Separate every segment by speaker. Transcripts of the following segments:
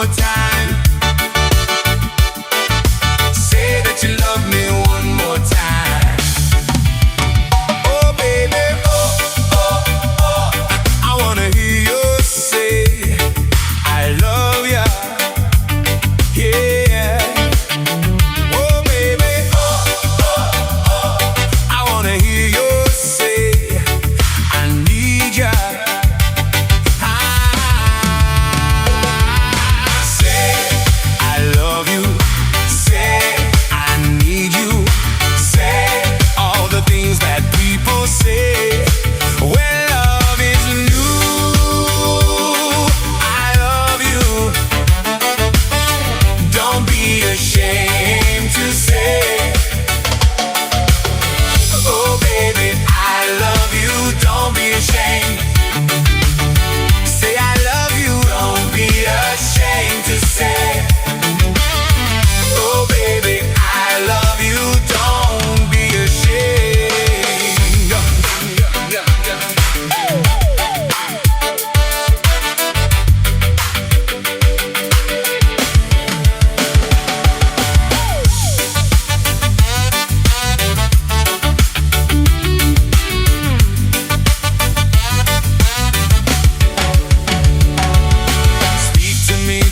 Speaker 1: more time. Say that you love me one more time. Oh baby, oh, oh, oh, I wanna hear you say I love ya, yeah. Oh baby, oh, oh, oh, I wanna hear you say I need ya.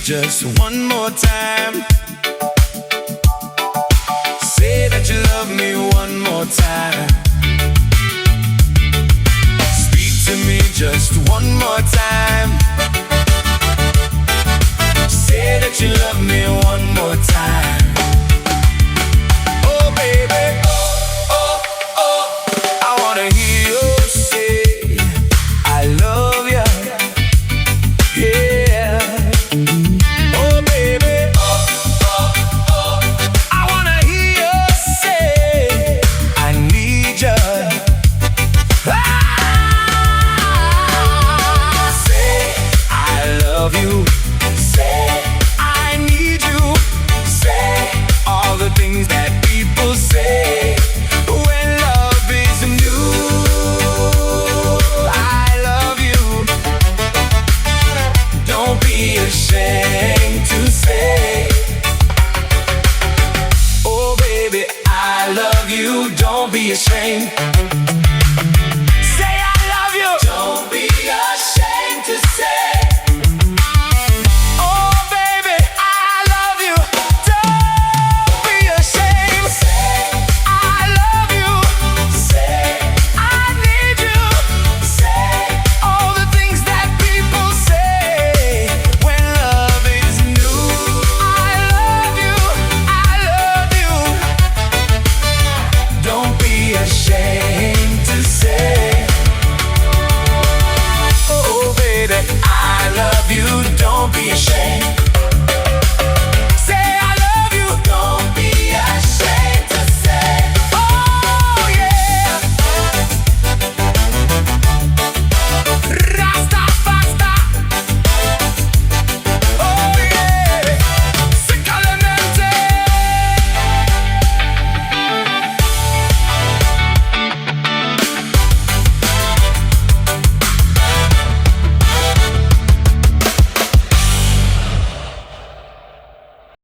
Speaker 1: Just one more time. Say that you love me one more time. Speak to me just one more time. Say that you love me one more time. Oh baby, oh, oh, oh, I wanna hear you say I love ya, yeah. Ashamed to say, oh baby, I love you, don't be ashamed.